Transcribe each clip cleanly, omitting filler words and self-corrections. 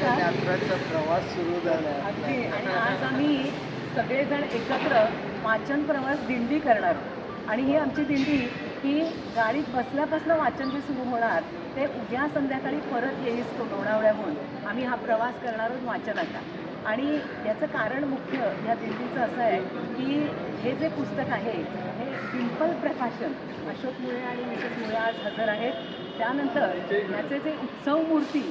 वाचन यात्राचा प्रवास सुरू झाला अगदी. आणि आज आम्ही सगळेजण एकत्र वाचन प्रवास दिंडी करणार आहोत. आणि ही आमची दिंडी ही गाडीत बसल्यापासून वाचन जे सुरू होणार ते उद्या संध्याकाळी परत येईस तो लोणावळ्याहून आम्ही हा प्रवास करणार आहोत वाचनाचा. आणि याचं कारण मुख्य या दिंडीचं असं आहे की हे जे पुस्तक आहे हे डिंपल प्रकाशन अशोक मुळे आणि मिसेस मुळे आज हजर आहेत. त्यानंतर याचे जे उत्सव मूर्ती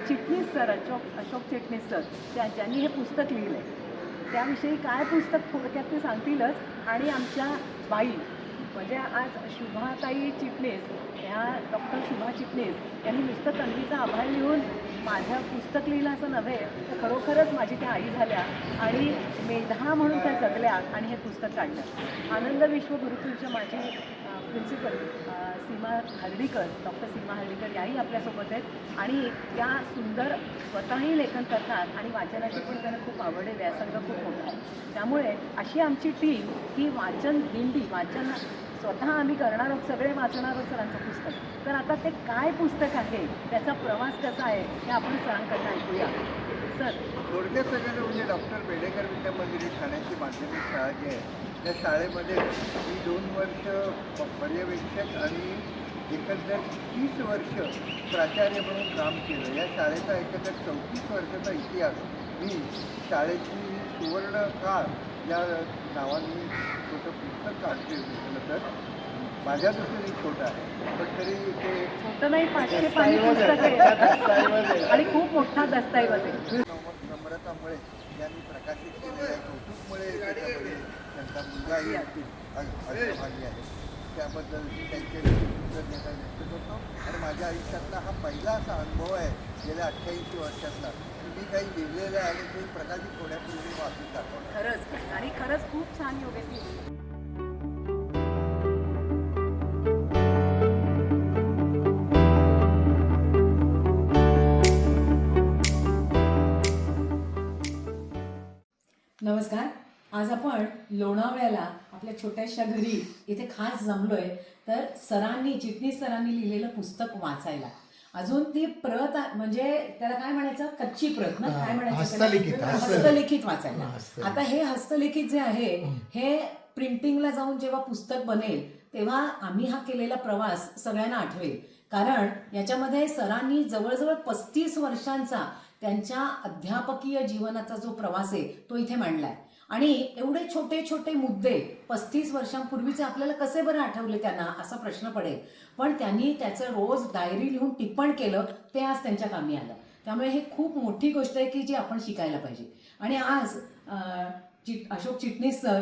चिटणीस सर अशोक चिटणीस सर ज्यांनी हे पुस्तक लिहिलं आहे त्याविषयी काय पुस्तक थोडक्यात ते सांगतीलच. आणि आमच्या बाई म्हणजे आज शुभाताई चिटणीस ह्या डॉक्टर शुभा चिटणीस यांनी नुसतं तन्वीचा आभार लिहून माझं पुस्तक लिहिलं असं नव्हे तर खरोखरच माझी त्या आई झाल्या आणि मेधा म्हणून त्या जगल्या आणि हे पुस्तक काढलं. आनंद विश्व गुरुकुलच्या माझी प्रिन्सिपल सीमा हर्डीकर डॉक्टर सीमा हर्डीकर याही आपल्यासोबत आहेत. आणि त्या सुंदर स्वतःही लेखन करतात आणि वाचनाची पण त्यांना खूप आवड आहे. व्यासंग खूप मोठा आहे. त्यामुळे अशी आमची टीम ही वाचन दिंडी वाचन स्वतः आम्ही करणार आहोत. सगळे वाचणार आहोत सरांचं पुस्तक. तर आता ते काय पुस्तक आहे त्याचा प्रवास कसा आहे हे आपण सरांकडनं ऐकूया. सर थोडक्यात सगळ्यांना म्हणजे डॉक्टर बेडेकर विद्या मंदिर ठाण्याची माध्यमिक शाळा जी आहे त्या शाळेमध्ये मी 2 वर्ष पर्यवेक्षक आणि एकंदर 30 वर्ष प्राचार्य म्हणून काम केलं. या शाळेचा एकंदर 34 वर्षाचा इतिहास मी शाळेची सुवर्ण काळ या नावाने छोटं पुस्तक काढते. म्हटलं तर माझ्या दृष्टीने छोटं आहे पण तरी ते छोटं नाही 500 पानी पुस्तक आहे आणि खूप मोठा दस्तऐवज आहे. नम्रतामुळे यांनी प्रकाशित केलेलं आहे. कौतुकमुळे त्याच्यामध्ये त्यांचा मुलगाही अग्रभागी आहे. त्याबद्दल मी त्यांचे कृतज्ञता व्यक्त करतो. आणि माझ्या आयुष्यातला हा पहिला असा अनुभव आहे गेल्या 88 वर्षातला मी काही लिहिलेलं आहे आणि ते प्रकाशित होण्यापूर्वी वाचून दाखवलं. खरंच आणि खरंच खूप छान योगेश. नमस्कार. आज आपण लोणावळ्याला आपल्या छोट्याशा घरी इथे खास जमलोय तर सरांनी चिटणीस सरांनी लिहिलेलं पुस्तक वाचायला. अजून ती प्रत म्हणजे त्याला काय म्हणायचं कच्ची प्रत ना काय म्हणायचं हस्तलिखित वाचायला. आता हे हस्तलिखित जे आहे हे प्रिंटिंगला जाऊन जेव्हा पुस्तक बनेल तेव्हा आम्ही हा केलेला प्रवास सगळ्यांना आठवेल. कारण याच्यामध्ये सरांनी जवळजवळ 35 वर्षांचा त्यांच्या अध्यापकीय जीवनाचा जो प्रवास आहे तो इथे मांडलाय. आणि एवढे छोटे छोटे मुद्दे 35 वर्षांपूर्वीचे आपल्याला कसे बरं आठवले त्यांना असा प्रश्न पडेल. पण त्यांनी त्याचं रोज डायरी लिहून टिप्पण केलं ते आज त्यांच्या कामी आलं. त्यामुळे हे खूप मोठी गोष्ट आहे की जी आपण शिकायला पाहिजे. आणि आज अशोक चिटणीस सर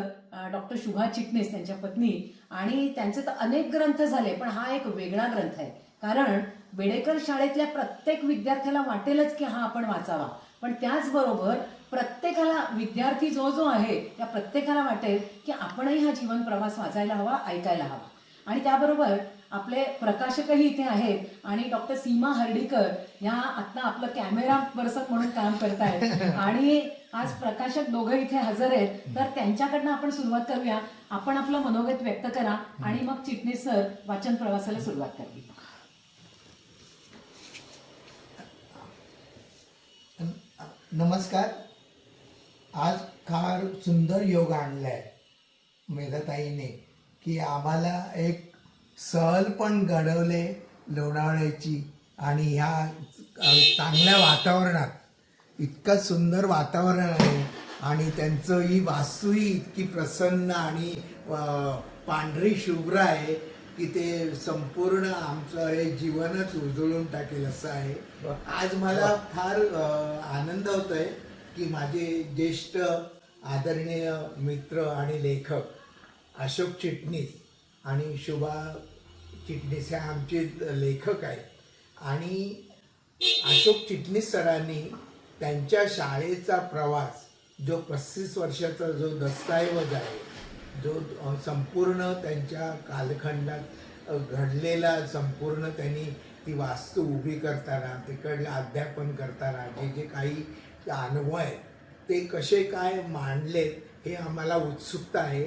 डॉक्टर शुभा चिटणीस त्यांच्या पत्नी आणि त्यांचे तर अनेक ग्रंथ झाले पण हा एक वेगळा ग्रंथ आहे. कारण बेडेकर शाळेतल्या प्रत्येक विद्यार्थ्याला वाटेलच की हा आपण वाचावा. पण त्याचबरोबर प्रत्येकाला विद्यार्थी जो जो आहे त्या प्रत्येकाला वाटेल की आपणही हा जीवन प्रवास वाचायला हवा ऐकायला हवा. आणि त्याबरोबर आपले प्रकाशकही इथे आहेत आणि डॉक्टर सीमा हर्डीकर ह्या आता आपलं कॅमेरा पर्सन म्हणून काम करतायत आणि आज प्रकाशक दोघं इथे हजर आहेत. तर त्यांच्याकडनं आपण सुरुवात करूया. आपण आपलं मनोगत व्यक्त करा आणि मग चिटणीस सर वाचन प्रवासाला सुरुवात करूया. नमस्कार. आज फार सुंदर योग आणलाय मेधाताईने की आम्हाला एक सहल पण घडवले लोणावळ्याची आणि ह्या चांगल्या वातावरणात इतकं सुंदर वातावरण आहे आणि त्यांचं ही वास्तूही इतकी प्रसन्न आणि पांढरी शुभ्र आहे की ते संपूर्ण आमचं हे जीवनच उजळून टाकेल असं आहे. आज मला फार आनंद होतोय की माझे ज्येष्ठ आदरणीय मित्र आणि लेखक अशोक चिटणीस आणि शुभा चिटणीस हे आमचे लेखक आहेत. आणि अशोक चिटणीस सरांनी त्यांच्या शाळेचा प्रवास जो 35 वर्षाचा जो दस्तऐवज आहे जो संपूर्ण त्यांच्या कालखंडात घडलेला संपूर्ण त्यांनी ती वास्तू उभी करताना तिकडलं अध्यापन करताना जे जे काही अनुभव आहेत ते कसे काय मांडलेत हे आम्हाला उत्सुकता आहे.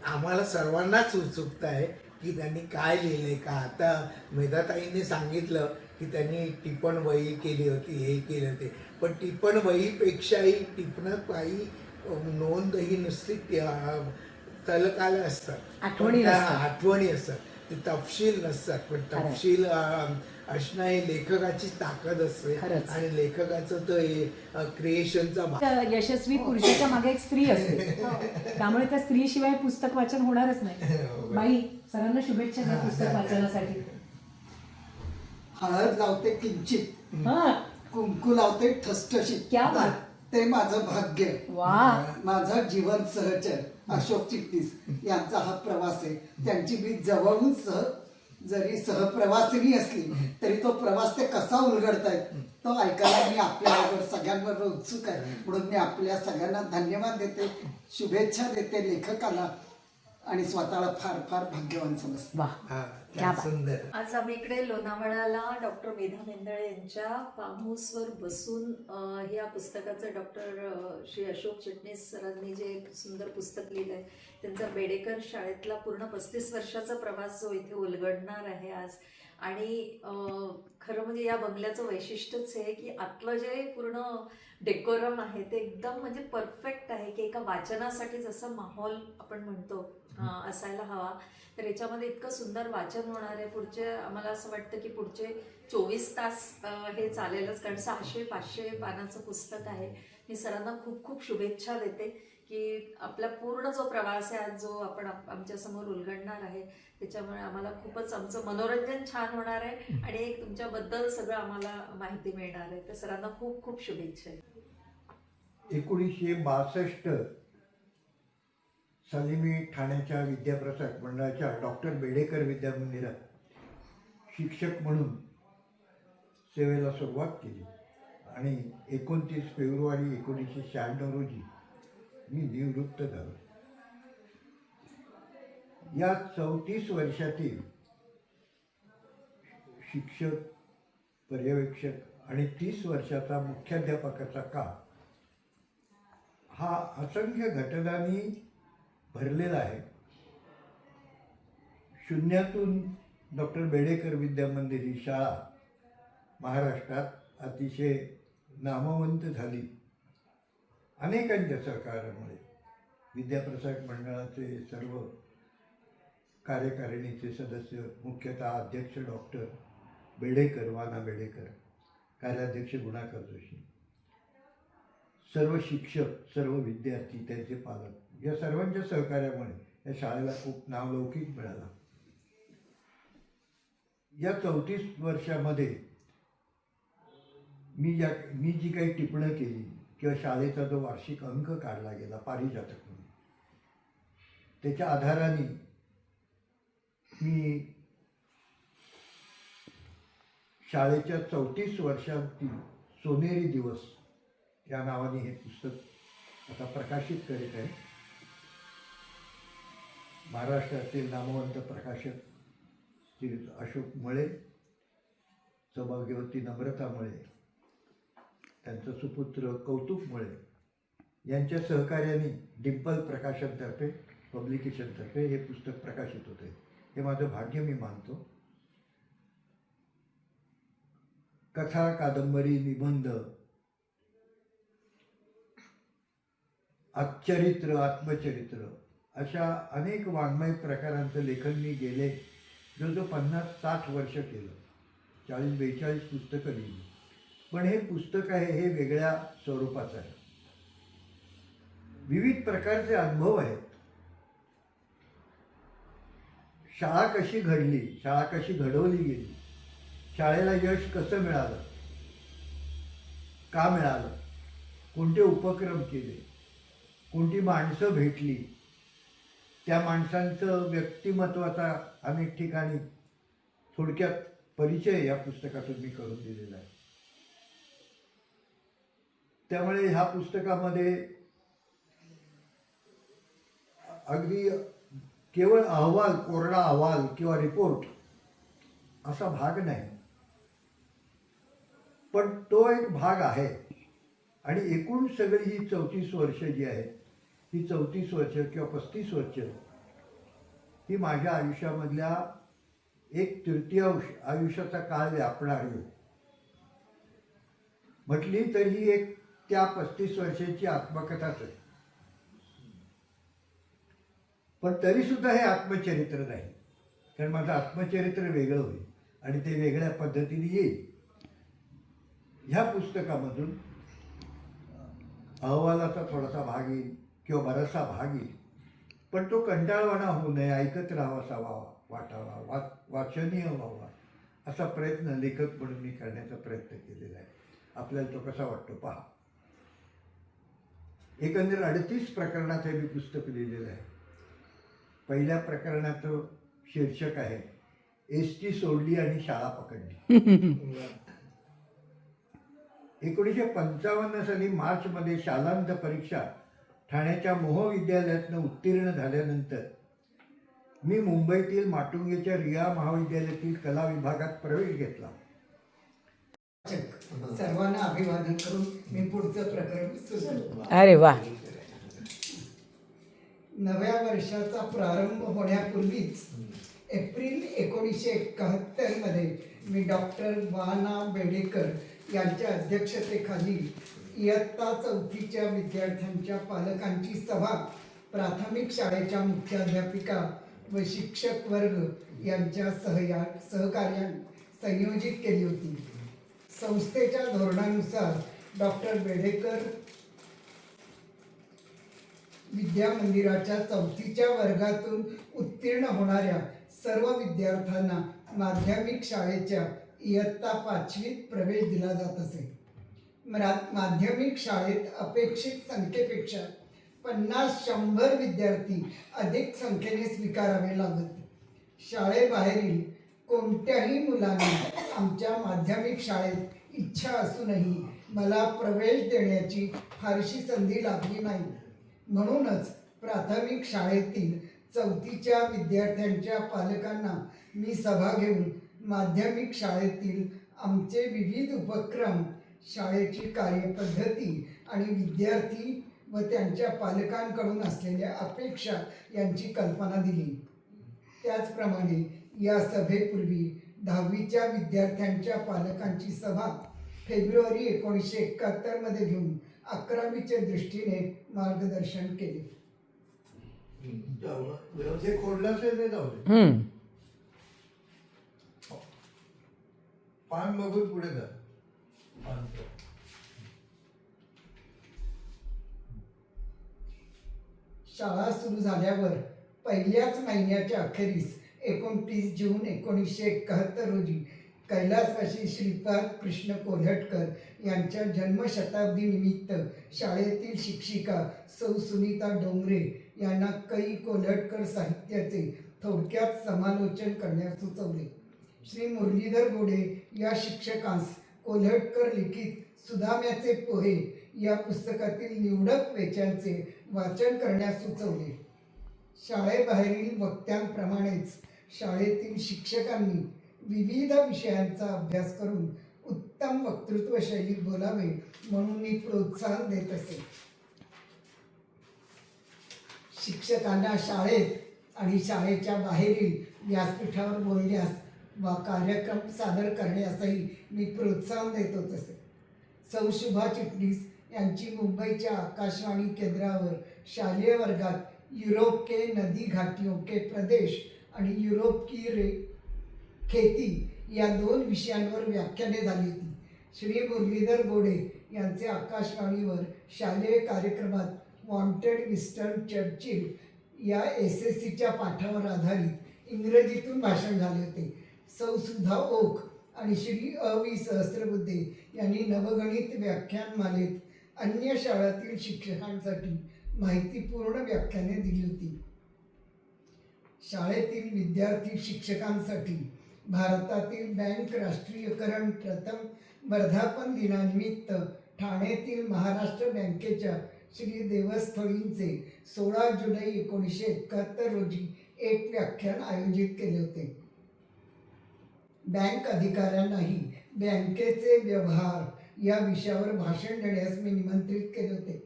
आम्हाला सर्वांनाच उत्सुकता आहे की त्यांनी काय लिहिलं आहे का. आता मेधाताईंनी सांगितलं की त्यांनी टिपण वही केली होती, हे केले होते. पण टिपण वहीपेक्षाही टिपणापायी नोंद ही नुसती तलकाला असतात, आठवणी पण त्या असतात. आठवणी असतात, ते तपशील नसतात. पण खरंय. तपशील असणं हे लेखकाची ताकद असते खरंच. आणि लेखकाचं तो क्रिएशनचा भाग. यशस्वी पुरुषाच्या मागे एक स्त्री असते, त्यामुळे त्या स्त्रीशिवाय पुस्तक वाचन होणारच नाही. बाई, सरांना शुभेच्छा द्या पुस्तक वाचनासाठी. हळद लावते किंचित, हा, कुंकू लावते ठसठशीत. क्या बात. ते माझं भाग्य. वा. माझा जीवन सहचर अशोक चिटणीस यांचा हा प्रवास आहे. त्यांची मी जवळून जरी सहप्रवासिनी असली तरी तो प्रवास ते कसा उलगडतायत तो ऐकायला मी आपल्याबरोबर सगळ्यांबरोबर उत्सुक आहे. म्हणून मी आपल्या सगळ्यांना धन्यवाद देते, शुभेच्छा देते लेखकाला आणि स्वतःला फार फार भाग्यवान समजते. वा. हा, क्या बात. सुंदर. आज आम्ही इकडे लोणावळ्याला डॉक्टर मेधा मेंदळे यांच्या फार्म हाऊसवर बसून या पुस्तकाचं श्री अशोक चिटणीस सरांनी जे एक सुंदर पुस्तक लिहिलं आहे त्यांचा बेडेकर शाळेतला पूर्ण 35 वर्षाचा प्रवास जो इथे उलगडणार आहे आज. आणि खरं म्हणजे या बंगल्याचं वैशिष्ट्यच आहे की आतलं जे पूर्ण डेकोरम आहे ते एकदम म्हणजे परफेक्ट आहे की एका वाचनासाठी जसं माहोल आपण म्हणतो असायला हवा. तर याच्यामध्ये इतकं सुंदर वाचन होणार आहे. पुढचे आम्हाला असं वाटतं की पुढचे 24 तास हे चालेलच, कारण 600-500 पानाचं पुस्तक आहे. मी सरांना खूप खूप शुभेच्छा देते की आपला पूर्ण जो प्रवास आहे आज जो आपण आमच्यासमोर उलगडणार आहे त्याच्यामुळे आम्हाला खूपच आमचं मनोरंजन छान होणार आहे आणि एक तुमच्याबद्दल सगळं आम्हाला माहिती मिळणार आहे. तर सरांना खूप खूप शुभेच्छा. 1962 साली मी ठाण्याच्या विद्याप्रसारक मंडळाच्या डॉक्टर बेडेकर विद्यामंदिरात शिक्षक म्हणून सेवेला सुरुवात केली आणि 29 फेब्रुवारी 1996 रोजी मी निवृत्त झालो. या 34 वर्षातील शिक्षक, पर्यवेक्षक आणि 30 वर्षाचा मुख्याध्यापकाचा काळ हा असंख्य घटनांनी भरलेला आहे. शून्यातून डॉक्टर बेडेकर विद्यामंदिर ही शाळा महाराष्ट्रात अतिशय नामवंत झाली अनेकांच्या सहकार्यामुळे. विद्याप्रसारक मंडळाचे सर्व कार्यकारिणीचे सदस्य, मुख्यतः अध्यक्ष डॉक्टर बेडेकर, वाना बेडेकर, कार्याध्यक्ष गुणाकर जोशी, सर्व शिक्षक, सर्व विद्यार्थी, त्यांचे पालक या सर्वांच्या सहकार्यामुळे या शाळेला खूप नावलौकिक मिळाला. या 34 वर्षामध्ये मी जी काही टिपणं केली किंवा शाळेचा जो वार्षिक अंक काढला गेला पारिजातक म्हणून, त्याच्या आधाराने मी शाळेच्या 34 वर्षांतील सोनेरी दिवस या नावाने हे पुस्तक आता प्रकाशित करीत आहे. महाराष्ट्रातील नामवंत प्रकाशक श्री अशोक मळे, सौभाग्यवती नम्रता मळे, त्यांचा सुपुत्र कौतुक मळे यांच्या सहकार्याने डिंपल प्रकाशनतर्फे, पब्लिकेशनतर्फे हे पुस्तक प्रकाशित होते. हे माझं भाग्य मी मानतो. कथा, कादंबरी, निबंध, चरित्र, आत्मचरित्र अशा अनेक वाङ्मय प्रकारांचं लेखन मी गेले जवळजवळ 50-60 वर्ष केलं. 40-42 पुस्तकं लिहिली. पण हे पुस्तक आहे हे वेगळ्या स्वरूपाचं आहे. विविध प्रकारचे अनुभव आहेत. शाळा कशी घडली, शाळा कशी घडवली गेली, शाळेला यश कसं मिळालं, का मिळालं, कोणते उपक्रम केले, कोणती माणसं भेटली, त्या माणसांचं व्यक्तिमत्वाचा अनेक ठिकाणी थोडक्यात परिचय या पुस्तकातून मी करून दिलेला आहे. त्यामुळे ह्या पुस्तकामध्ये अगदी केवळ अहवाल, कोरडा अहवाल किंवा रिपोर्ट असा भाग नाही, पण तो एक भाग आहे. आणि एकूण सगळी ही 34 वर्ष जी आहेत, ही 34 वर्ष किंवा 35 वर्ष ही माझ्या आयुष्यामधल्या एक तृतीयांश आयुष्याचा काळ व्यापणारी म्हटली तर ही एक त्या 35 वर्षांची आत्मकथाच आहे. पण तरी सुद्धा हे आत्मचरित्र नाही, कारण माझं आत्मचरित्र वेगळं होईल आणि ते वेगळ्या पद्धतीने येईल. ह्या पुस्तकामधून अहवालाचा थोडासा भाग येईल किंवा बराचसा भाग येईल, पण तो कंटाळवाणा होऊ नये, ऐकत राहावासा वाटावा, वाचनीय व्हावा असा प्रयत्न लेखक म्हणून मी करण्याचा प्रयत्न केलेला आहे. आपल्याला तो कसा वाटतो पहा. एकंदर 38 प्रकरणात हे मी पुस्तक लिहिलेलं आहे. पहिल्या प्रकरणाचं शीर्षक आहे एसटी सोडली आणि शाळा पकडली. 1955 साली मार्चमध्ये शालांत परीक्षा ठाण्याच्या मोह विद्यालयातनं उत्तीर्ण झाल्यानंतर मी मुंबईतील माटुंगेच्या रिया महाविद्यालयातील कला विभागात प्रवेश घेतला. सर्वांना अभिवादन करून मी पुढचं प्रकरण सुरू. अरे वा. नव्या वर्षाचा प्रारंभ होण्यापूर्वीच एप्रिल 1971 मध्ये मी डॉक्टर वाना बेडेकर यांच्या अध्यक्षतेखाली इयत्ता 4च्या विद्यार्थ्यांच्या पालकांची सभा प्राथमिक शाळेच्या मुख्याध्यापिका व शिक्षक वर्ग यांच्या सहकार्याने संयोजित केली होती. संस्थेच्या धोरणानुसार डॉक्टर बेडेकर विद्या मंदिराच्या 4थीच्या वर्गातून उत्तीर्ण होणाऱ्या सर्व विद्यार्थ्यांना माध्यमिक शाळेच्या इयत्ता 5वीत प्रवेश दिला जात असे. माध्यमिक शाळेत अपेक्षित संख्येपेक्षा 50-100 विद्यार्थी अधिक संख्येने स्वीकारावे लागत. शाळेबाहेरील कोणत्याही मुलांना आमच्या माध्यमिक शाळेत इच्छा असूनही मला प्रवेश देण्याची फारशी संधी लाभली नाही. म्हणूनच प्राथमिक शाळेतील 4थीच्या विद्यार्थ्यांच्या पालकांना मी सभा घेऊन माध्यमिक शाळेतील आमचे विविध उपक्रम, शाळेची कार्यपद्धती आणि विद्यार्थी व त्यांच्या पालकांकडून असलेल्या अपेक्षा यांची कल्पना दिली. त्याचप्रमाणे या सभेपूर्वी 10वीच्या विद्यार्थ्यांच्या पालकांची सभा फेब्रुवारी 1971 मध्ये घेऊन 11वीच्या दृष्टीने मार्गदर्शन केले. जे खोडलं असेल ते जाऊ दे. पान बघून पुढे जा. शाळा सुरू झाल्यावर पहिल्याच महिन्याच्या अखेरीस 29 जून 1971 रोजी कैलासवासी श्रीपाद कृष्ण कोल्हटकर यांच्या जन्मशताब्दी निमित्त शाळेतील शिक्षिका सौ सुनीता डोंगरे यांना कै कोल्हटकर साहित्याचे थोडक्यात समालोचन करण्यास सुचवले. श्री मुरलीधर गोडे या शिक्षकांस कोल्हटकर लिखित सुदाम्याचे पोहे या पुस्तकातील निवडक वेच्यांचे वाचन करण्यास सुचवले. शाळेबाहेरील वक्त्यांप्रमाणेच शाळेतील शिक्षकांनी विविध विषयांचा अभ्यास करून उत्तम वक्तृत्व शैलीत बोलावे म्हणून मी प्रोत्साहन देत असे. शिक्षकांना शाळेत आणि शाळेच्या बाहेरील व्यासपीठावर बोलण्यास वा कार्यक्रम सादर करण्यासही मी प्रोत्साहन देत होत असे. सौ शुभा चिटणीस यांची मुंबईच्या आकाशवाणी केंद्रावर शालेय वर्गात युरोप के नदी घाटियों के प्रदेश आणि युरोप की खेती या 2 विषयांवर व्याख्याने झाली होती. श्री मुरलीधर गोडे यांचे आकाशवाणीवर शालेय कार्यक्रमात वॉन्टेड मिस्टर चर्चिल या SSCच्या पाठावर आधारित इंग्रजीतून भाषण झाले होते. सौ सुधा ओक आणि श्री अ.वी. सहस्त्रबुद्धे यांनी नवगणित व्याख्यानमालेत अन्य शाळांतील शिक्षकांसाठी माहितीपूर्ण व्याख्याने दिली होती. शाळेतील विद्यार्थी शिक्षकांसाठी भारतातील बँक राष्ट्रीयकरण प्रथम वर्धापन दिनानिमित्त ठाण्यातील महाराष्ट्र बँकेच्या श्री देवस्थळींचे 16 जुलै 1971 रोजी एक व्याख्यान आयोजित केले होते. बँक अधिकाऱ्यांनाही बँकेचे व्यवहार या विषयावर भाषण देण्यास मी निमंत्रित केले होते.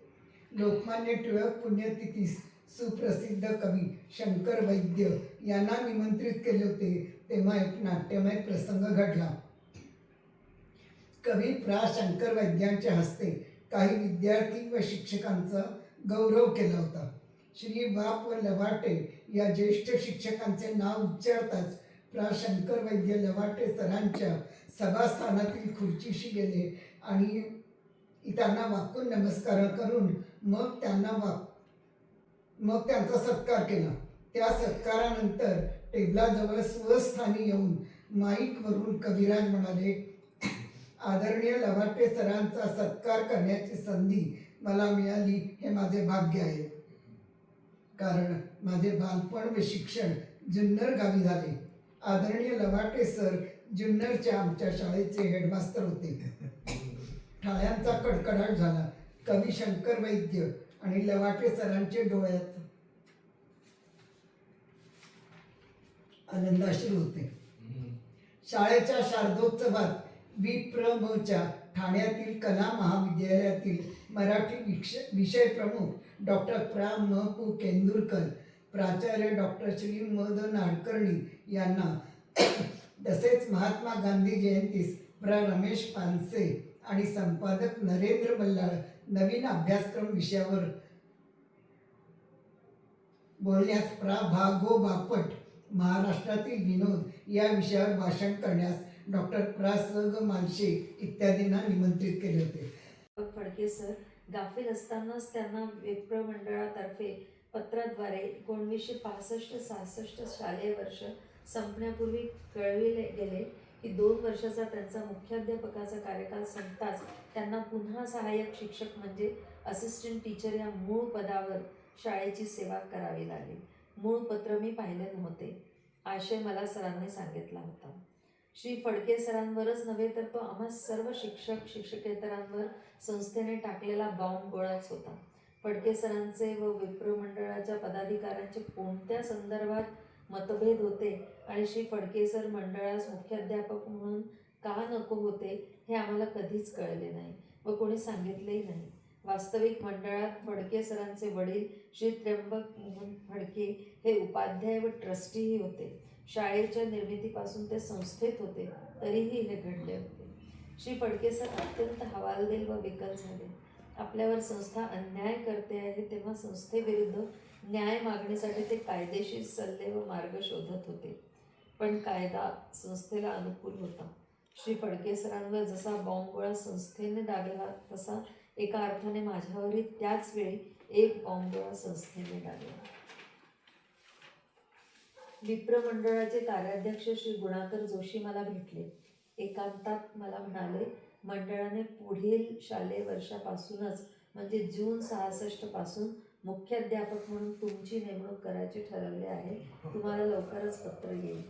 लोकमान्य टिळक पुण्यतिथीस सुप्रसिद्ध कवी शंकर वैद्य यांना निमंत्रित केले होते, तेव्हा एक नाट्यमय प्रसंग घडला. कवी प्रा. शंकर वैद्यांच्या हस्ते काही विद्यार्थी व शिक्षकांचा गौरव केला होता. श्री बाप व लवाटे या ज्येष्ठ शिक्षकांचे नाव उच्चारताच प्रा. शंकर वैद्य लवाटे सरांच्या सभास्थानातील खुर्चीशी गेले आणि त्यांना वाकून नमस्कार करून मग त्यांचा सत्कार केला. त्या सत्कारानंतर टेबलाजवळ स्वस्थानी येऊन माईकवरून कविराज म्हणाले, आदरणीय लवाटे सरांचा सत्कार करण्याची संधी मला मिळाली हे माझे भाग्य आहे. कारण माझे बालपण व शिक्षण जुन्नर गावी झाले. आदरणीय लवाटे सर जुन्नरच्या आमच्या शाळेचे हेडमास्तर होते. टाळ्यांचा कडकडाट झाला. कवी शंकर वैद्य आणि लवाटे सरांचे डोळ्यात आनंदाश्रू होते. शाळेच्या शारदोत्सवात विप्रमच्या ठाण्यातील कला महाविद्यालयातील मराठी विषय प्रमुख डॉक्टर प्रा. म. पु. केंदुरकर, प्राचार्य डॉक्टर श्री म. द. नाडकर्णी यांना तसेच महात्मा गांधी जयंतीस प्रा. रमेश पानसे आणि संपादक नरेंद्र बल्लाळ नवीन अभ्यासक्रम विषयावर बोलण्यास, प्रा. भा. गो. बापट महाराष्ट्रातील विनोद या विषयावर भाषण करण्यास डॉक्टर प्रा. स. ग. मालशे इत्यादींना निमंत्रित केले होते. फडके सर गाफील असतानाच त्यांना विप्र मंडळातर्फे पत्राद्वारे 1965-66 शालेय वर्ष संपण्यापूर्वी कळविले गेले की 2 वर्षाचा त्यांचा मुख्याध्यापकाचा कार्यकाल संपताच त्यांना पुन्हा सहाय्यक शिक्षक म्हणजे असिस्टंट टीचर या मूळ पदावर शाळेची सेवा करावी लागेल. मूळ पत्र मी पाहिले नव्हते. आशय मला सरांनी सांगितला होता. श्री फडके सरांवरच नव्हे तर तो आम्हा सर्व शिक्षक शिक्षकेतरांवर संस्थेने टाकलेला बॉम्ब गोळाच होता. फडके सरांचे व विप्र मंडळाच्या पदाधिकाऱ्यांचे कोणत्या संदर्भात मतभेद होते आणि श्री फडके सर मंडळास मुख्याध्यापक म्हणून का नको होते हे आम्हाला कधीच कळले नाही व कोणी सांगितलेही नाही. वास्तविक मंडळात फडके सरांचे वडील श्री त्र्यंबक मोहन फडके हे उपाध्याय व ट्रस्टीही होते. शाळेच्या निर्मितीपासून ते संस्थेत होते, तरीही हे घडले होते. श्री फडके सर अत्यंत हवालदिल व विकल झाले. आपल्यावर संस्था अन्याय करते आहे तेव्हा संस्थेविरुद्ध न्याय मागणीसाठी ते कायदेशीर सल्ले व मार्ग शोधत होते. पण कायदा संस्थेला अनुकूल होता. श्री फडके सरांवर जसा बॉम्बगोळा संस्थेने डागला तसा एका अर्थाने माझ्यावरही त्याच वेळी एक बॉम्बगोळा संस्थेने डागला. विप्र मंडळाचे कार्याध्यक्ष श्री गुणाकर जोशी मला भेटले. एकांतात मला म्हणाले, मंडळाने पुढील शालेय वर्षापासूनच म्हणजे जून 66 पासून मुख्याध्यापक म्हणून तुमची नेमणूक करायची ठरवले आहे. तुम्हाला लवकरच पत्र येईल.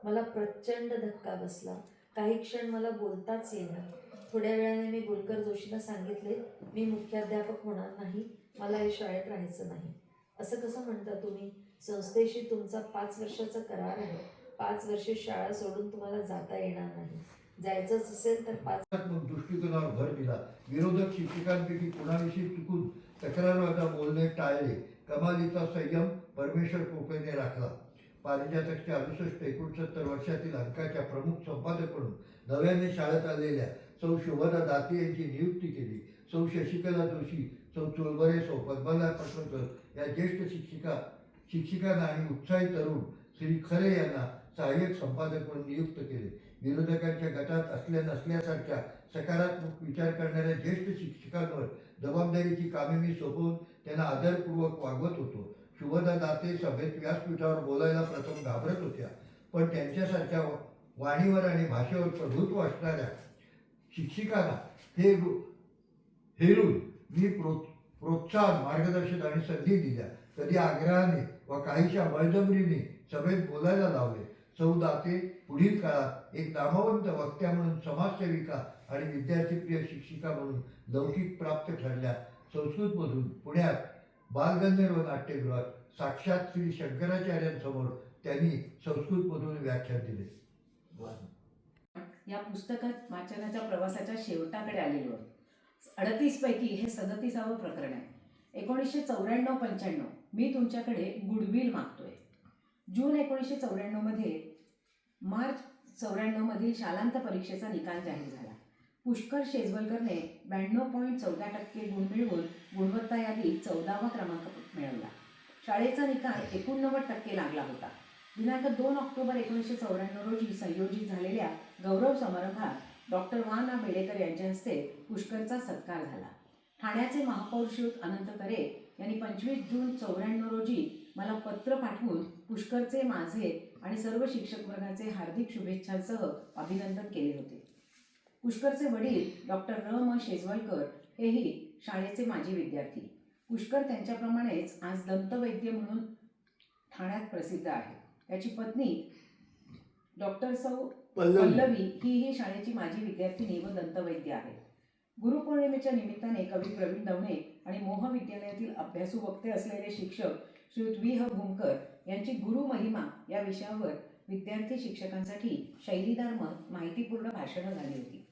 मला प्रचंड धक्का बसला. काही क्षण मला बोलताच येईना. थोड्या वेळाने मी गुणकर जोशीला सांगितले, मी मुख्याध्यापक होणार नाही, मला या शाळेत राहायचं नाही. असं कसं म्हणता तुम्ही? संस्थेशी तुमचा 5 वर्षाचा करार आहे. 5 वर्षे शाळा सोडून तुम्हाला जाता येणार नाही. जायचंच असेल तर 5 दृष्टिकोनावर भर दिला. विरोधक शिक्षकांपैकी कुणाविषयी चुकून तक्रारवादा बोलणे टाळले. कमालीचा संयम परमेश्वर कृपेने राखला. पारिजातकच्या 68-69 वर्षातील अंकाच्या प्रमुख संपादक म्हणून नव्याने शाळेत आलेल्या सौ शोभना दाते यांची नियुक्ती केली. सौ शशिकला जोशी, सौ चोलबरे, सौ पद्मला पटवर्कर या ज्येष्ठ शिक्षिकांना आणि उत्साही तरुण श्री खरे यांना सहाय्यक संपादक म्हणून नियुक्त केले. विरोधकांच्या गटात असल्या नसल्यासारख्या सकारात्मक विचार करणाऱ्या ज्येष्ठ शिक्षकांवर जबाबदारीची कामे मी सोपवून त्यांना आदरपूर्वक वागवत होतो. शुभदा दाते सभेत व्यासपीठावर बोलायला प्रथम घाबरत होत्या, पण त्यांच्यासारख्या वाणीवर आणि भाषेवर प्रभुत्व असणाऱ्या शिक्षिकांना हेरून मी प्रोत्साहन, मार्गदर्शन आणि संधी दिल्या. कधी आग्रहाने व काहीशा बळजबरीने सभेत बोलायला लावले. सौ दाते पुढील काळात एक नामवंत वक्त्या म्हणून, समाजसेविका आणि विद्यार्थीप्रिय शिक्षिका म्हणून लौकिक प्राप्त ठरल्या. संस्कृतमधून पुण्यात बालगंधर्व नाट्यगृहात साक्षात श्री शंकराचार्यांसमोर त्यांनी संस्कृतमधून व्याख्यान दिले. या पुस्तकात वाचनाच्या प्रवासाच्या शेवटाकडे आलेलो. 38 पैकी हे 37वे प्रकरण आहे. 1994-95 मी तुमच्याकडे गुडविल मागतोय. जून 1994 मार्च 94 मधील शालांत परीक्षेचा निकाल जाहीर झाला. पुष्कर शेजवलकरने 92.14% गुण मिळवून गुणवत्ता यादीत 14वा क्रमांक मिळवला. शाळेचा निकाल 89% लागला होता. दिनांक 2 ऑक्टोबर 1994 रोजी संयोजित झालेल्या गौरव समारंभात डॉक्टर वा.ना. बेडेकर यांच्या हस्ते पुष्करचा सत्कार झाला. ठाण्याचे महापौर श्रीयुत अनंत तरे यांनी 25 जून 94 रोजी मला पत्र पाठवून पुष्करचे, माझे आणि सर्व शिक्षक वर्गाचे हार्दिक शुभेच्छांसह अभिनंदन केले होते. पुष्करचे वडील डॉक्टर र.म. शेजवलकर हेही शाळेचे माजी विद्यार्थी. पुष्कर त्यांच्याप्रमाणेच आज दंतवैद्य म्हणून ठाण्यात प्रसिद्ध आहे. त्याची पत्नी डॉक्टर सौ पल्लवी ही शाळेची माजी विद्यार्थिनी व दंतवैद्य आहे. गुरुपौर्णिमेच्या निमित्ताने कवी प्रवीण दवणे आणि मोह विद्यालयातील अभ्यासू वक्ते असलेले शिक्षक श्रीयुत व्ही.ह. भूमकर यांची गुरु महिमा या विषयावर विद्यार्थी शिक्षकांसाठी शैलीदार माहितीपूर्ण भाषणं झाली होती.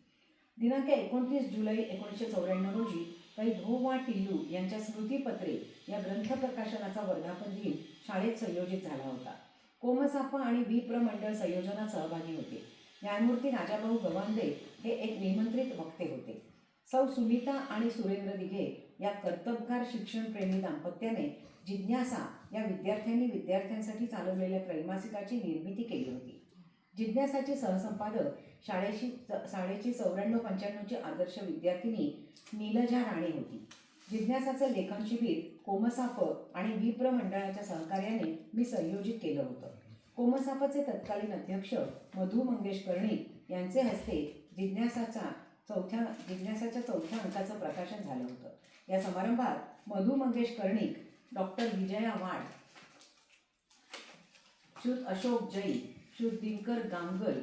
दिनांक 29 जुलै 1994 रोजी काही धो वा टिल्लू यांच्या स्मृतिपत्रे या ग्रंथ प्रकाशनाचा वर्धापन दिन शाळेत संयोजित झाला होता. कोमसापा आणि व्ही.प्र. मंडळ संयोजनात सहभागी होते. न्यायमूर्ती राजाभाऊ गवांदे हे एक निमंत्रित वक्ते होते. सौ सुमिता आणि सुरेंद्र दिघे या कर्तबगार शिक्षणप्रेमी दाम्पत्याने जिज्ञासा या विद्यार्थ्यांसाठी चालवलेल्या त्रैमासिकाची निर्मिती केली होती. जिज्ञासाची सहसंपादक शाळेची 94-95ची आदर्श विद्यार्थिनी नीलजा राणे होती. जिज्ञासाचं लेखन शिबिर कोमसाप आणि व्ही.प्र. मंडळाच्या सहकार्याने मी संयोजित केलं होतं. कोमसापचे तत्कालीन अध्यक्ष मधु मंगेश कर्णिक यांचे हस्ते जिज्ञासाच्या चौथ्या अंकाचं प्रकाशन झालं होतं. या समारंभात मधु मंगेश कर्णिक, डॉक्टर विजया वाड, श्रीयुत अशोक जैन, श्रीयुत दिनकर गांगल,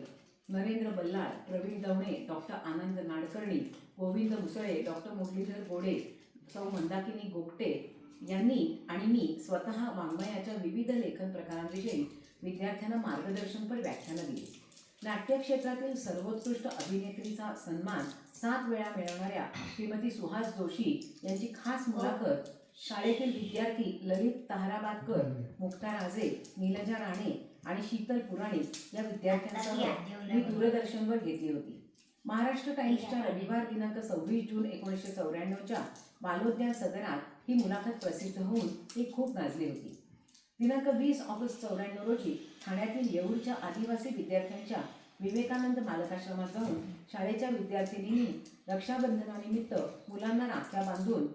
नरेंद्र बल्लाळ, प्रवीण दवणे, डॉक्टर आनंद नाडकर्णी, गोविंद मुसळे, डॉक्टर मुरलीधर गोडे, सौ मंदाकिनी गोगटे यांनी आणि मी स्वतः वाङ्मयाच्या विविध लेखन प्रकारांविषयी विद्यार्थ्यांना मार्गदर्शनपर व्याख्यानं दिली. नाट्यक्षेत्रातील सर्वोत्कृष्ट अभिनेत्रीचा सन्मान 7 वेळा मिळवणाऱ्या श्रीमती सुहास जोशी यांची खास मुलाखत शाळेतील विद्यार्थी ललित ताहराबादकर, मुक्ता राजे, नीलजा राणे आणि शीतल पुराणिक या विद्यार्थ्यांसह मी दूरदर्शनवर घेतली होती. महाराष्ट्र टाइम्सच्या रविवार दिनांक 26 जून 1994च्या बालोद्यान सदरात ही मुलाखत प्रसिद्ध होऊन ती खूप गाजली होती. दिनांक 20 ऑगस्ट 94 रोजी ठाण्यातील येऊरच्या आदिवासी विद्यार्थ्यांच्या विवेकानंद बालकाश्रमात जाऊन शाळेच्या विद्यार्थिनींनी रक्षाबंधनानिमित्त मुलांना राख्या बांधून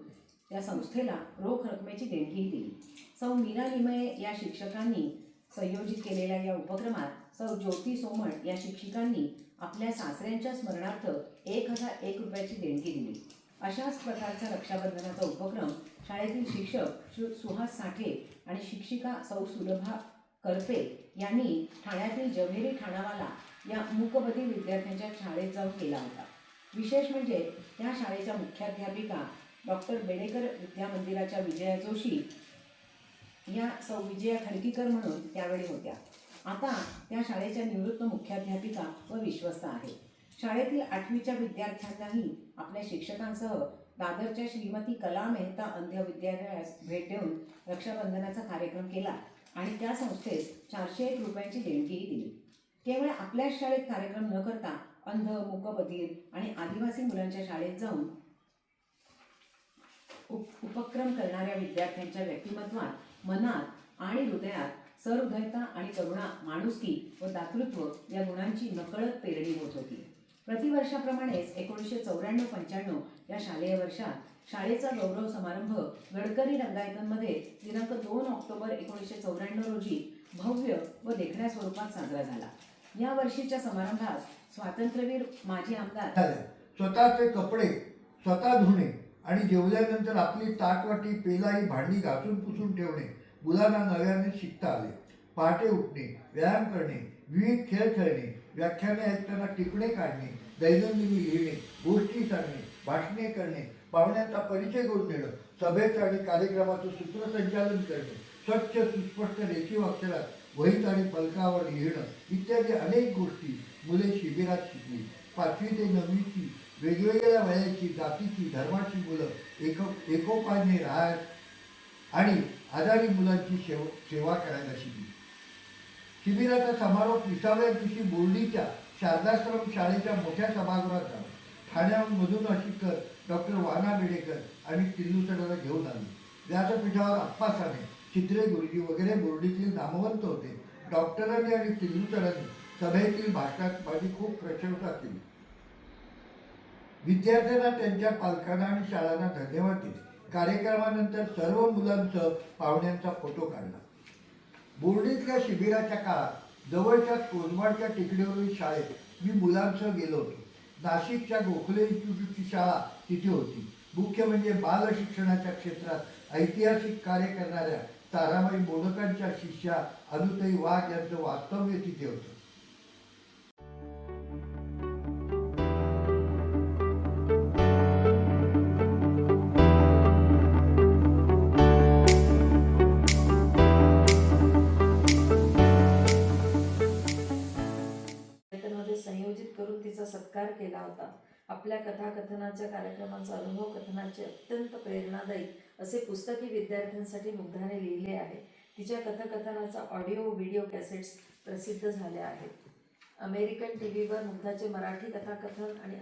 त्या संस्थेला रोख रकमेची देणगीही दिली. सौ मीरा लिमये या शिक्षकांनी संयोजित केलेल्या या उपक्रमात सौ ज्योती सोमण या शिक्षिकांनी आपल्या सासऱ्यांच्या स्मरणार्थ 1001 रुपयाची देणगी दिली. अशाच प्रकारचा रक्षाबंधनाचा उपक्रम शाळेतील शिक्षक श्री सुहास साठे आणि शिक्षिका सौ सुलभा करपे यांनी ठाण्यातील जव्हेरी ठाणावाला या मूकबधिर विद्यार्थ्यांच्या शाळेत जाऊन केला होता. विशेष म्हणजे त्या शाळेच्या मुख्याध्यापिका डॉक्टर बेडेकर विद्यामंदिराच्या विजया जोशी या सौ विजया खडकीकर म्हणून त्यावेळी होत्या. आता त्या शाळेच्या निवृत्त मुख्याध्यापिका व विश्वस्त आहेत. शाळेतील 8वीच्या विद्यार्थ्यांनाही आपल्या शिक्षकांसह दादरच्या श्रीमती कला मेहता अंध विद्यालयास भेट देऊन रक्षाबंधनाचा कार्यक्रम केला आणि त्या संस्थेस 401 रुपयांची देणगीही दिली. केवळ आपल्याच शाळेत कार्यक्रम न करता अंध, मूकबधिर आणि आदिवासी मुलांच्या शाळेत जाऊन उपक्रम करणाऱ्या विद्यार्थ्यांच्या व्यक्तिमत्वात, मनात आणि हृदयात सहृदयता आणि करुणा, माणुसकी व दातृत्व या गुणांची नकळत पेरणी होत होती. प्रतिवर्षाप्रमाणेच 1994-95 या शालेय वर्षात शाळेचा गौरव समारंभ गडकरी रंगायतनमध्ये दिनांक 2 ऑक्टोबर 1994 रोजी भव्य व देखण्या स्वरूपात साजरा झाला. या वर्षीच्या समारंभात स्वातंत्र्यवीर माजी आमदार स्वतःचे कपडे स्वतः धुणे आणि जेवल्यानंतर आपली ताटवाटी, पेलाई, भांडी घासून पुसून ठेवणे मुलांना नव्याने शिकता आले. पहाटे उठणे, व्यायाम करणे, विविध खेळ खेळणे, व्याख्याने ऐकताना टिपणे काढणे, दैनंदिन लिहिणे, गोष्टी सांगणे, भाषणे करणे, पाहुण्यांचा परिचय करून देणं, सभेचं आणि कार्यक्रमाचं सूत्रसंचालन करणे, स्वच्छ सुस्पष्ट रेखीव अक्षरात वहीत आणि फलकावर लिहिणं इत्यादी अनेक गोष्टी मुले शिबिरात शिकली. 5वी ते 9वीची वेगवेगळ्या वयाची, जातीची, धर्माची मुलं एकोपाने राहत आणि आजारी मुलांची सेवा करायला शिकली. शिबिराचा समारोप 20व्या दिवशी बोर्डीच्या शारदाश्रम शाळेच्या मोठ्या सभागृहात झाला. ठाण्यामधून अशिकर डॉक्टर वाना बेडेकर आणि टिल्लू सरांना घेऊन आले. व्यासपीठावर अप्पा साने, चित्रे गुरुजी वगैरे बोर्डीतील नामवंत होते. डॉक्टरांनी आणि टिल्लू सरांनी सभेतील भाषणात माझी खूप प्रशंसा केली. विद्यार्थ्यांना, त्यांच्या पालकांना आणि शाळांना धन्यवाद दिले. कार्यक्रमानंतर सर्व मुलांसह पाहुण्यांचा फोटो काढला. बोर्डीतल्या शिबिराच्या काळात जवळच्या कोसमाडच्या टेकडीवरील शाळेत मी मुलांसह गेलो होतो. नाशिकच्या गोखले इन्स्टिट्यूटची शाळा तिथे होती. मुख्य म्हणजे बाल शिक्षणाच्या क्षेत्रात ऐतिहासिक कार्य करणाऱ्या ताराबाई मोडकांच्या शिष्या अनुताई वाघ यांचं वास्तव्य तिथे होतं. मध्ये संयोजित करून तिचा सत्कार केला होता. आपल्या कथाकथनाच्या कार्यक्रमाचा अनुभव कथनाचे अत्यंत प्रेरणादायी असे पुस्तकही विद्यार्थ्यांसाठी मुग्धाने लिहिले आहे. तिच्या कथाकथनाचा ऑडिओ व्हिडिओ कॅसेट्स प्रसिद्ध झाल्या आहेत. अमेरिकन टीव्हीवर मुग्धाचे मराठी कथाकथन आणि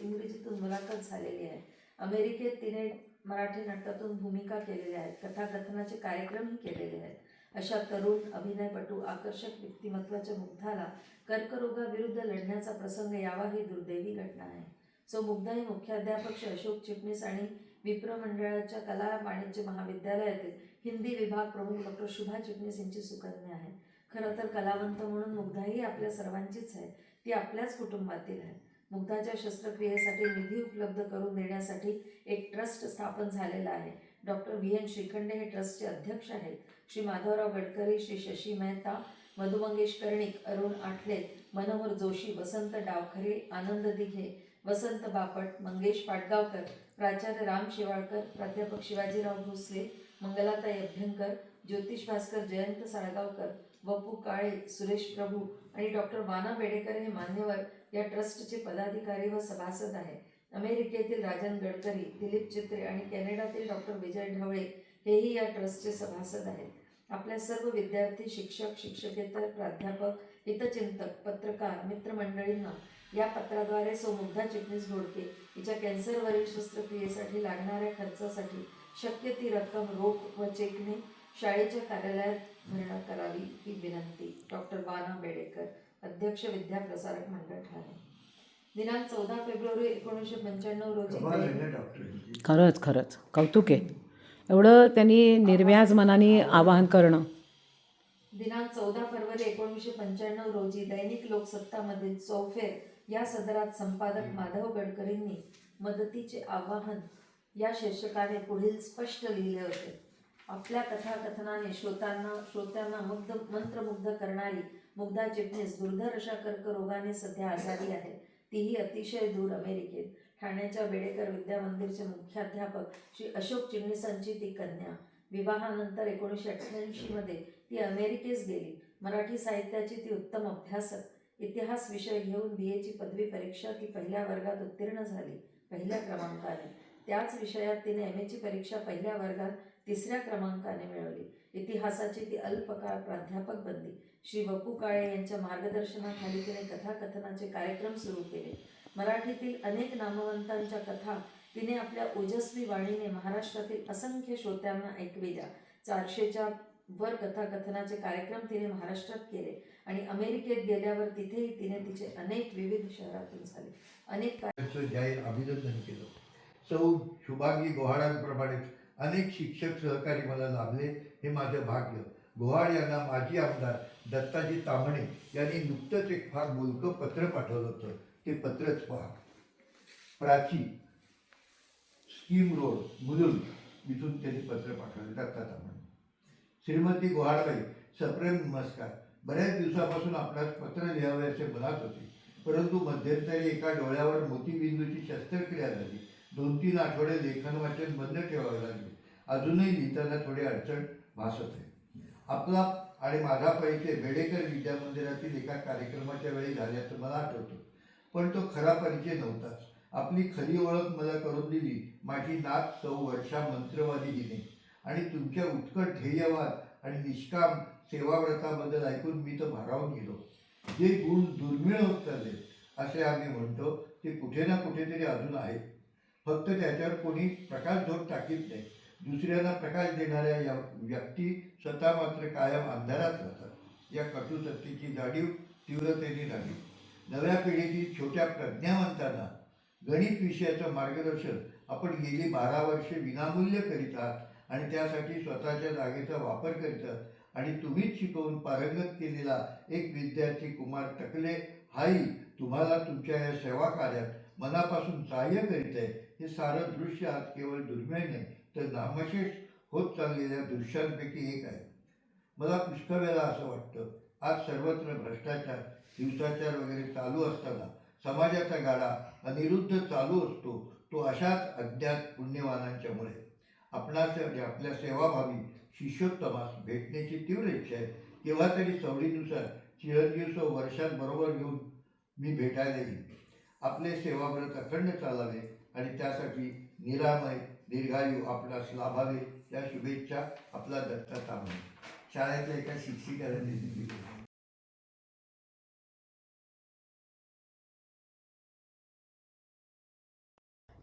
इंग्रजीतून मुलाखत झालेली आहे. अमेरिकेत तिने मराठी नाटकातून भूमिका केलेल्या आहेत. कथाकथनाचे कार्यक्रमही केलेले आहेत. अशा तरुण अभिनयपटू आकर्षक व्यक्तिमत्वाच्या मुग्धाला कर्करोगाविरुद्ध लढण्याचा प्रसंग यावा ही दुर्दैवी घटना आहे. सो मुग्धा ही मुख्याध्यापक श्री अशोक चिटणीस आणि विप्र मंडळाच्या कला वाणिज्य महाविद्यालयातील हिंदी विभाग प्रमुख डॉक्टर शुभा चिटणीस यांची सुकन्या आहे. खरं तर कलावंत म्हणून मुग्धा ही आपल्या सर्वांचीच आहे. ती आपल्याच कुटुंबातील आहे. मुग्धाच्या शस्त्रक्रियेसाठी निधी उपलब्ध करून देण्यासाठी एक ट्रस्ट स्थापन झालेला आहे. डॉक्टर VN श्रीखंडे हे ट्रस्टचे अध्यक्ष आहेत. श्री माधवराव गडकरी, श्री शशी मेहता, मधु मंगेश कर्णिक, अरुण आठले, मनोहर जोशी, वसंत डावखरे, आनंद दिघे, वसंत बापट, मंगेश पाटगावकर, प्राचार्य राम शिवाळकर, प्राध्यापक शिवाजीराव भोसले, मंगलाताई अभ्यंकर, ज्योतिष भास्कर, जयंत साळगावकर, वपू काळे, सुरेश प्रभू आणि डॉक्टर वाना बेडेकर हे मान्यवर या ट्रस्टचे पदाधिकारी व सभासद आहेत. अमेरिकेतील राजन गडकरी, दिलीप चित्रे आणि कॅनडातील डॉक्टर विजय ढवळे हेही या ट्रस्टचे सभासद आहेत. आपल्या सर्व विद्यार्थी, शिक्षक, शिक्षकेतर, प्राध्यापक, हितचिंतक, पत्रकार मित्रमंडळींना या पत्राद्वारे सौ मुग्धा चिटणीस घोडके हिच्या कॅन्सरवरील शस्त्रक्रियेसाठी लागणाऱ्या खर्चासाठी शक्य ती रक्कम रोख व चेकने शाळेच्या कार्यालयात भरणा करावी ही विनंती. डॉक्टर वाना बेडेकर, अध्यक्ष विद्याप्रसारक मंडळ, ठाणे. दिनांक 14 फेब्रुवारी 1995 रोजी. खरंच कौतुक आहे. एवढं त्यांनी निर्व्याज मनाने आवाहन करणं. दिनांक 14 फरवरी 1995 रोजी दैनिक लोकसत्तामधील चौफेर या सदरात संपादक माधव गडकरींनी मदतीचे आवाहन या शीर्षकाने पुढील स्पष्ट लिहिले होते. आपल्या कथाकथनाने श्रोत्यांना मंत्रमुग्ध करणारी मुग्धा चिटणीस दुर्धर अशा कर्करोगाने सध्या आजारी आहे. तीही अतिशय दूर अमेरिकेत. ठाण्याच्या बेडेकर विद्या मंदिरचे मुख्याध्यापक श्री अशोक चिटणीसांची ती कन्या. विवाहानंतर 1988 मध्ये ती अमेरिकेस गेली. मराठी साहित्याची ती उत्तम अभ्यासक. इतिहास विषय घेऊन BA ची पदवी परीक्षा ती पहिल्या वर्गात उत्तीर्ण झाली, पहिल्या क्रमांकाने. त्याच विषयात तिने MA ची परीक्षा पहिल्या वर्गात 3ऱ्या क्रमांकाने मिळवली. इतिहासाची ती अल्पकाळ प्राध्यापक बनली. श्री वपू काळे यांच्या मार्गदर्शनाखाली तिने कथाकथनाचे कार्यक्रम सुरू केले. मराठीतील अनेक नामवंतांच्या कथा तिने आपल्या ओजस्वी वाणीने महाराष्ट्रातील असंख्य श्रोत्यांना ऐकविल्या. 400च्या वर कथाकथनाचे कार्यक्रम तिने महाराष्ट्रात केले आणि अमेरिकेत गेल्यावर तिथेही तिने तिचे अनेक विविध शहरातून झाले. अनेक जाहीर अभिनंदन केलं. सौ शुभांगी गोहाडांप्रमाणेच अनेक शिक्षक सहकारी मला लाभले, हे माझं भाग्य. गोहाड यांना माजी आमदार दत्ताजी तामणे यांनी नुकतंच एक फार बोलकं पत्र पाठवलं होतं. ते पत्रच पहा. प्राची, स्कीम रोड, मुलुंड इथून त्यांनी पत्र पाठवलं. दत्ता तामणे. श्रीमती गोहाडबाई, सप्रेम नमस्कार. बऱ्याच दिवसापासून आपल्यास पत्र लिहावे असे मनात होते, परंतु मध्यंतरी एका डोळ्यावर मोतीबिंदूची शस्त्रक्रिया झाली. 2-3 आठवडे लेखन वाचन बंद ठेवावे लागले. अजूनही लिहिताना थोडी अडचण भासत आहे. आपला आणि माझा परिचय बेडेकर विद्या मंदिरातील एका कार्यक्रमाच्या वेळी झाल्याचं मला आठवतं, पण तो खरा परिचय नव्हताच. आपली खरी ओळख मला करून दिली माझी नात सौ वर्षा मंत्रवादी हिने. आणि तुमच्या उत्कट ध्येयवाद आणि निष्काम सेवाव्रताबद्दल ऐकून मी तर भारावून गेलो. जे गुण दुर्मिळ होत चालले असे आम्ही म्हणतो ते कुठे ना कुठेतरी अजून आहेत. फक्त त्याच्यावर कोणी प्रकाशझोत टाकीत नाही. दुसऱ्यांना प्रकाश देणाऱ्या या व्यक्ती स्वतः मात्र कायम अंधारात राहतात. या कटू सत्तेची जाणीव तीव्रतेने झाली. नव्या पिढीतील छोट्या प्रज्ञावंतांना गणित विषयाचं मार्गदर्शन आपण गेली 12 वर्षे विनामूल्य करीत आहात आणि त्यासाठी स्वतःच्या जागेचा वापर करीत आहात आणि तुम्हीच शिकवून पारंगत केलेला एक विद्यार्थी कुमार टकले हाही तुम्हाला तुमच्या या सेवा कार्यात मनापासून सहाय्य करीत आहे. हे सारं दृश्य आज केवळ दुर्मिळ नाही तर नामशेष होत चाललेल्या दृश्यांपैकी एक आहे. मला पुष्कळ वेळा असं वाटतं आज सर्वत्र भ्रष्टाचार हिंसाचार वगैरे चालू असताना समाजाचा गाडा अनिरुद्ध चालू असतो तो अशाच अज्ञात पुण्यवानांच्यामुळे. आपणास आणि आपल्या सेवाभावी शिष्योत्तमास भेटण्याची तीव्र इच्छा आहे. केव्हा तरी सवडीनुसार चिरंजीव वर्षांबरोबर घेऊन मी भेटायला येईल. आपले सेवाव्रत अखंड चालावे आणि त्यासाठी निरामय दीर्घायू आपणास लाभावे या शुभेच्छा आपला दत्ता तांबे. शाळेतल्या एका शिक्षिकाला दिली.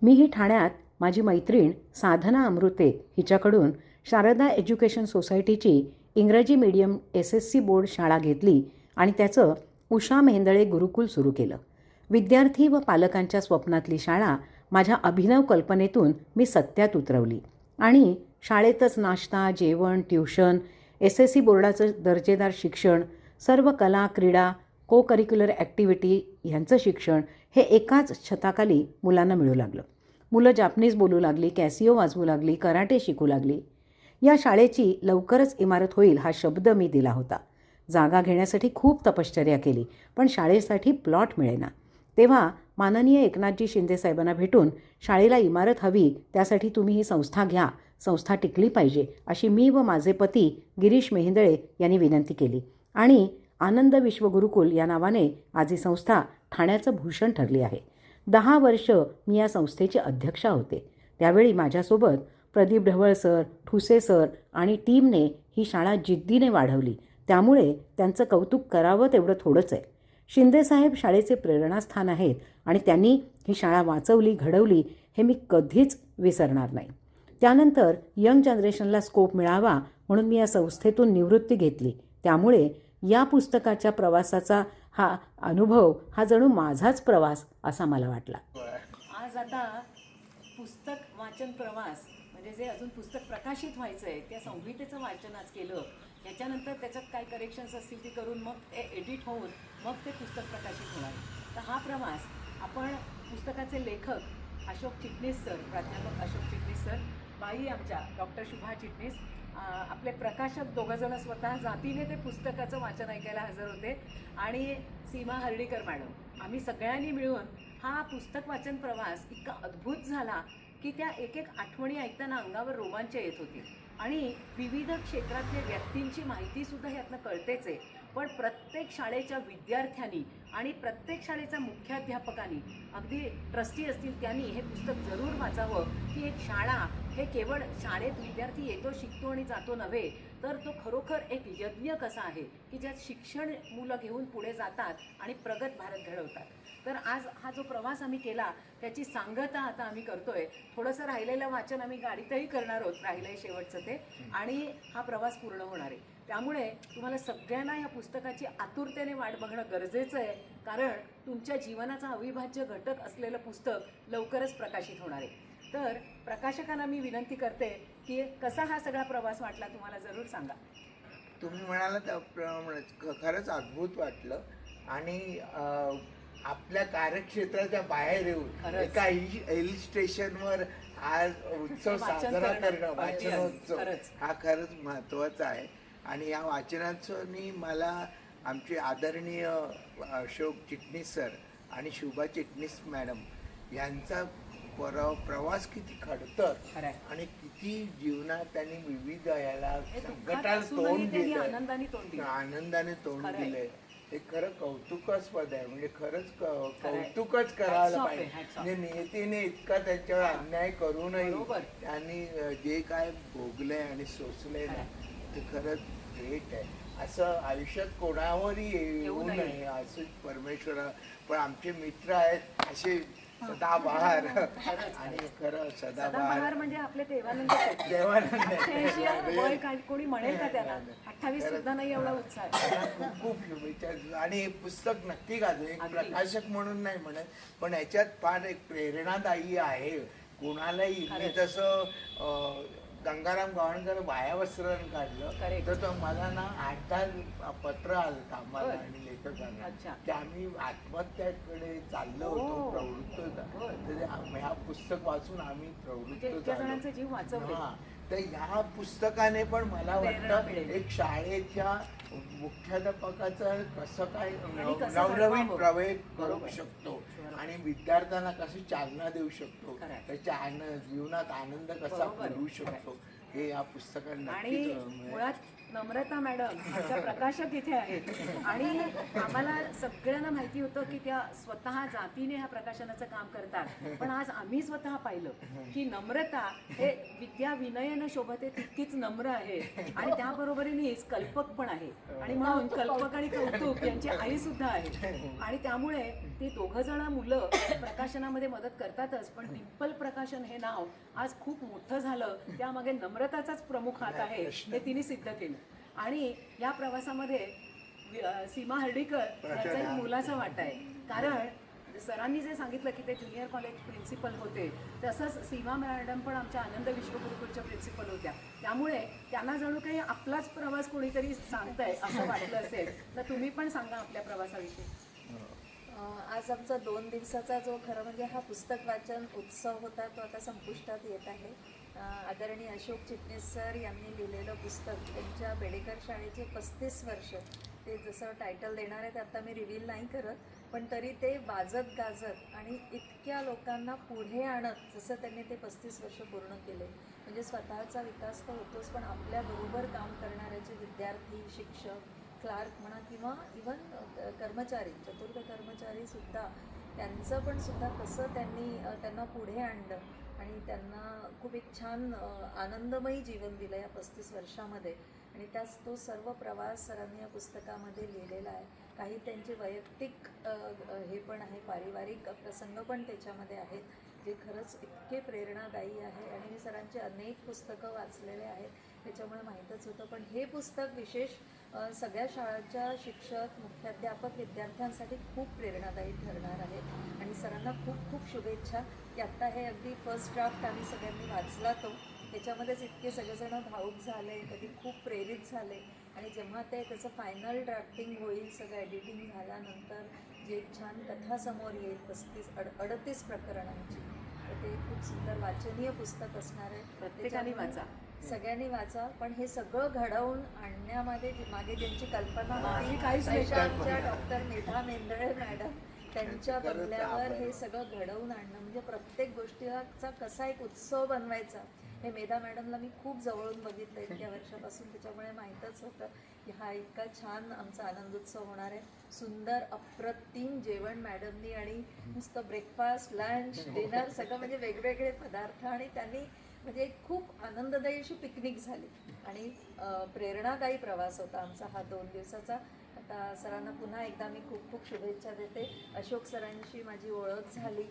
मीही ठाण्यात माझी मैत्रीण साधना अमृते हिच्याकडून शारदा एज्युकेशन सोसायटीची इंग्रजी मीडियम SSC बोर्ड शाळा घेतली आणि त्याचं उषा मेहेंदळे गुरुकुल सुरू केलं. विद्यार्थी व पालकांच्या स्वप्नातली शाळा माझ्या अभिनव कल्पनेतून मी सत्यात उतरवली आणि शाळेतच नाश्ता जेवण ट्युशन SSC बोर्डाचं दर्जेदार शिक्षण सर्व कला क्रीडा को करिक्युलर ॲक्टिव्हिटी ह्यांचं शिक्षण हे एकाच छताखाली मुलांना मिळू लागलं. मुलं जापनीज बोलू लागली, कॅसिओ वाजवू लागली, कराटे शिकू लागली. या शाळेची लवकरच इमारत होईल हा शब्द मी दिला होता. जागा घेण्यासाठी खूप तपश्चर्या केली पण शाळेसाठी प्लॉट मिळेना. तेव्हा माननीय एकनाथजी शिंदे साहेबांना भेटून शाळेला इमारत हवी त्यासाठी तुम्ही ही संस्था घ्या, संस्था टिकली पाहिजे अशी मी व माझे पती गिरीश मेहेंदळे यांनी विनंती केली आणि आनंद विश्वगुरुकुल या नावाने आज ही संस्था ठाण्याचं भूषण ठरली आहे. 10 वर्ष मी या संस्थेचे अध्यक्षा होते. त्यावेळी माझ्यासोबत प्रदीप ढवळ सर, ठुसे सर आणि टीमने ही शाळा जिद्दीने वाढवली. त्यामुळे त्यांचं कौतुक करावं तेवढं थोडंच आहे. शिंदेसाहेब शाळेचे प्रेरणास्थान आहेत आणि त्यांनी ही शाळा वाचवली घडवली हे मी कधीच विसरणार नाही. त्यानंतर यंग जनरेशनला स्कोप मिळावा म्हणून मी या संस्थेतून निवृत्ती घेतली. त्यामुळे या पुस्तकाच्या प्रवासाचा हा अनुभव हा जणू माझाच प्रवास असा मला वाटला. आज आता पुस्तक वाचन प्रवास म्हणजे जे अजून पुस्तक प्रकाशित व्हायचं आहे त्या संहितेचं वाचन आज केलं. याच्यानंतर त्याच्यात काय करेक्शन्स असतील ते करून मग ते एडिट होऊन मग ते पुस्तक प्रकाशित होणार. तर हा प्रवास आपण पुस्तकाचे लेखक अशोक चिटणीस सर, प्राध्यापक अशोक चिटणीस सर, बाई आमच्या डॉक्टर शुभा चिटणीस, आपले प्रकाशक दोघंजणं स्वतः जातीने ते पुस्तकाचं वाचन ऐकायला हजर होते आणि सीमा हर्डीकर मॅडम, आम्ही सगळ्यांनी मिळून हा पुस्तक वाचन प्रवास इतका अद्भुत झाला की त्या एक एक आठवणी ऐकताना अंगावर रोमांच येत होती आणि विविध क्षेत्रातल्या व्यक्तींची माहितीसुद्धा ह्यातनं कळतेच आहे. पण प्रत्येक शाळेच्या विद्यार्थ्यांनी आणि प्रत्येक शाळेच्या मुख्याध्यापकांनी अगदी ट्रस्टी असतील त्यांनी हे पुस्तक जरूर वाचावं की एक शाळा हे केवळ शाळेत विद्यार्थी येतो शिकतो आणि जातो नव्हे तर तो खरोखर एक यज्ञ कसा आहे की ज्यात शिक्षण मुलं घेऊन पुढे जातात आणि प्रगत भारत घडवतात. तर आज हा जो प्रवास आम्ही केला त्याची सांगता आता आम्ही करतोय. थोडंसं राहिलेलं वाचन आम्ही गाडीतही करणार आहोत, राहिलंय शेवटचं ते, आणि हा प्रवास पूर्ण होणार आहे. त्यामुळे तुम्हाला सगळ्यांना या पुस्तकाची आतुरतेने वाट बघणं गरजेचं आहे कारण तुमच्या जीवनाचा अविभाज्य घटक असलेलं पुस्तक लवकरच प्रकाशित होणार आहे. तर प्रकाशकांना मी विनंती करते की कसा हा सगळा प्रवास वाटला तुम्हाला जरूर सांगा. तुम्ही म्हणाला त्याप्रमाणे खरंच अद्भुत वाटलं आणि आपल्या कार्यक्षेत्राच्या बाहेर येऊन एका हिल स्टेशनवर आज उत्सव साजरा करणं वाचनोत्सव हा खरंच महत्त्वाचा आहे. आणि या वाचनाचं मला आमचे आदरणीय अशोक चिटणीस सर आणि शुभा चिटणीस मॅडम यांचा प्रवास किती खडतर आणि किती जीवनात त्यांनी विविध याला संकटाला तोंड दिलं, आनंदाने तोंड दिलंय हे खरं कौतुकास्पद आहे. म्हणजे खरंच खरंय. कौतुकच करायला Hats off पाहिजे. आहे, hats off. म्हणजे नियतीने इतका त्यांच्यावर अन्याय करूनही बरोबर. त्यांनी जे काय भोगलंय आणि सोसलंय ना ते खरंच ग्रेट आहे. असं आयुष्यात कोणावरही येऊ नये. नये असं परमेश्वरा. पण आमचे मित्र आहेत असे सदाबहार आणि खरं सदाबहार सदाबहार म्हणजे आपले देवानंद शेट्टी. देवानंद 88 वय काय कोणी म्हणेल का त्याला? नाही, नाही. 28 सुद्धा नाही एवढा उत्साह आहे. मला खूप खूप शुभेच्छा. आणि हे पुस्तक नक्की गाजो. एक अगदी. प्रकाशक म्हणून नाही म्हणत, पण याच्यात फार एक प्रेरणादायी आहे कोणालाही. मी तसं गंगाराम गावणकर वायावस्त्रानं काढलं Correct. तर तो मला ना 8-10 पत्र आलं आम्हाला बरं. आणि लेखकांना अच्छा. की आम्ही आत्महत्याकडे चाललो होतो, हो. प्रवृत्त होता. बरं. तर ह्या पुस्तक वाचून आम्ही म्हणजे प्रवृत्त इतक्या झालो. जणांचे जीव वाचवले. हा. तर ह्या पुस्तकाने पण मला प्रेरणा वाटतं मिळेल. एक शाळेच्या मुख्याध्यापकाचं कसं काय आणि कसं नवनवीन घडवावं. प्रवेश करू बरोबर. शकतो आणि विद्यार्थ्यांना कशी चालना देऊ शकतो, खरंय. त्याच्या जीवनात आनंद कसा बरोबर. करू शकतो हे या पुस्तकात आणि नक्कीच मुळात नम्रता मॅडम आमच्या प्रकाशक इथे आहेत आणि आम्हाला सगळ्यांना माहिती होतं की त्या स्वतः जातीने ह्या प्रकाशनाचं काम करतात. पण आज आम्ही स्वतः पाहिलं की नम्रता हे विद्या विनयनं शोभते तितकीच नम्र आहे आणि त्याबरोबरीनेच कल्पक पण आहे. आणि म्हणून कल्पक आणि कौतुक यांची आई सुद्धा आहे. आणि त्यामुळे ती दोघं जण मुलं प्रकाशनामध्ये मदत करतातच, पण डिंपल प्रकाशन हे नाव आज खूप मोठं झालं त्यामागे नम्रताचाच प्रमुख हात आहे हे तिने सिद्ध केलं. आणि या प्रवासामध्ये सीमा हर्डीकर यांचा एक मुलाचा वाटा आहे. कारण सरांनी जे सांगितलं की ते ज्युनियर कॉलेज प्रिन्सिपल होते, तसंच सीमा मॅडम पण आमच्या आनंद विश्वगुरुकुलच्या प्रिन्सिपल होत्या. त्यामुळे त्यांना जणू काही आपलाच प्रवास कोणीतरी सांगताय असं वाटलं असेल. तर तुम्ही पण सांगा आपल्या प्रवासाविषयी. आज आमचा 2 दिवसाचा जो खरं म्हणजे हा पुस्तक वाचन उत्सव होता तो आता संपुष्टात येत आहे. आदरणीय अशोक चिटणीस सर यांनी लिहिलेलं पुस्तक त्यांच्या बेडेकर शाळेचे 35 वर्ष, ते जसं टायटल देणार आहे ते आता मी रिव्हील नाही करत, पण तरी ते वाजत गाजत आणि इतक्या लोकांना पुढे आणत जसं त्यांनी ते 35 वर्ष पूर्ण केले. म्हणजे स्वतःचा विकास तर होतोच, पण आपल्याबरोबर काम करणाऱ्याचे विद्यार्थी, शिक्षक, क्लार्क म्हणा किंवा इव्हन कर्मचारी, चतुर्थ कर्मचारीसुद्धा त्यांचं पण सुद्धा कसं त्यांना पुढे आणलं आणि त्यांना खूप एक छान आनंदमयी जीवन दिलं या 35 वर्षामध्ये. आणि तो सर्व प्रवास सरांनी या पुस्तकामध्ये लिहिलेला आहे. काही त्यांचे वैयक्तिक हे पण आहे, पारिवारिक प्रसंग पण त्याच्यामध्ये आहेत जे खरंच इतके प्रेरणादायी आहे. आणि मी सरांची अनेक पुस्तकं वाचलेले आहेत त्याच्यामुळे माहीतच होतं. पण हे पुस्तक विशेष सगळ्या शाळांच्या शिक्षक, मुख्याध्यापक, विद्यार्थ्यांसाठी खूप प्रेरणादायी ठरणार आहे. आणि सरांना खूप खूप शुभेच्छा की आत्ता हे अगदी फर्स्ट ड्राफ्ट आम्ही सगळ्यांनी वाचला तो, त्याच्यामध्येच इतके सगळेजण भावूक झाले, कधी खूप प्रेरित झाले. आणि जेव्हा त्याचं फायनल ड्राफ्टिंग होईल, सगळं एडिटिंग झाल्यानंतर जी एक छान कथा समोर येईल 38 प्रकरणांची, तर ते खूप सुंदर वाचनीय पुस्तक असणार आहे. प्रत्येकाने वाचा. सगळ्यांनी वाचा. पण हे सगळं घडवून आणण्यामध्ये मागे ज्यांची कल्पना ही होती काहीच नाही. तशा आमच्या डॉक्टर मेधा मेंदळे मॅडम त्यांच्या बंगल्यावर हे सगळं घडवून आणणं म्हणजे प्रत्येक गोष्टीचा कसा एक उत्सव बनवायचा हे मेधा मॅडमला मी खूप जवळून बघितलं इतक्या वर्षापासून. त्याच्यामुळे माहीतच होतं की हा इतका छान आमचा आनंदोत्सव होणार आहे. सुंदर अप्रतिम जेवण मॅडमनी आणि नुसतं ब्रेकफास्ट, लंच, डिनर सगळं म्हणजे वेगवेगळे पदार्थ आणि त्यांनी म्हणजे एक खूप आनंददायी अशी पिकनिक झाली आणि प्रेरणादायी प्रवास होता आमचा हा 2 दिवसाचा. आता सरांना पुन्हा एकदा मी खूप खूप शुभेच्छा देते. अशोक सरांशी माझी ओळख झाली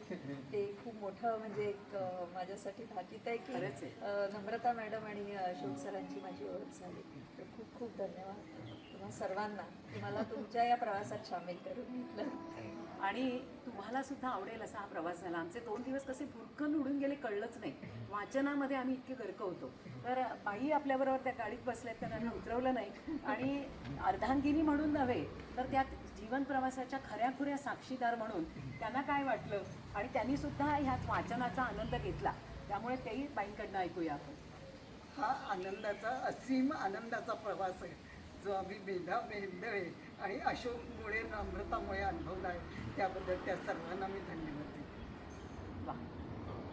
ते खूप मोठं म्हणजे एक माझ्यासाठी भाकीत आहे की नम्रता मॅडम आणि अशोक सरांची माझी ओळख झाली. तर खूप खूप धन्यवाद तुम्हा सर्वांना की मला तुमच्या या प्रवासात सामील करून घेतलं. आणि तुम्हाला सुद्धा आवडेल असा हा प्रवास झाला. आमचे 2 दिवस कसे भुरकन उडून गेले कळलंच नाही. वाचनामध्ये आम्ही इतके गर्क होतो. तर बाई आपल्याबरोबर त्या गाडीत बसल्यात, त्यांना आम्ही उतरवलं नाही. आणि अर्धांगिनी म्हणून नव्हे तर त्यात जीवन प्रवासाच्या खऱ्याखुऱ्या साक्षीदार म्हणून त्यांना काय वाटलं आणि त्यांनी सुद्धा ह्यात वाचनाचा आनंद घेतला. त्यामुळे तेही बाईंकडनं ऐकूया आपण. हा आनंदाचा, असीम आनंदाचा प्रवास आहे जो आम्ही मेधा मेंदळे आणि अशोकमुळे, नम्रतामुळे अनुभवला आहे. त्याबद्दल त्या सर्वांना मी धन्यवाद देते. वा,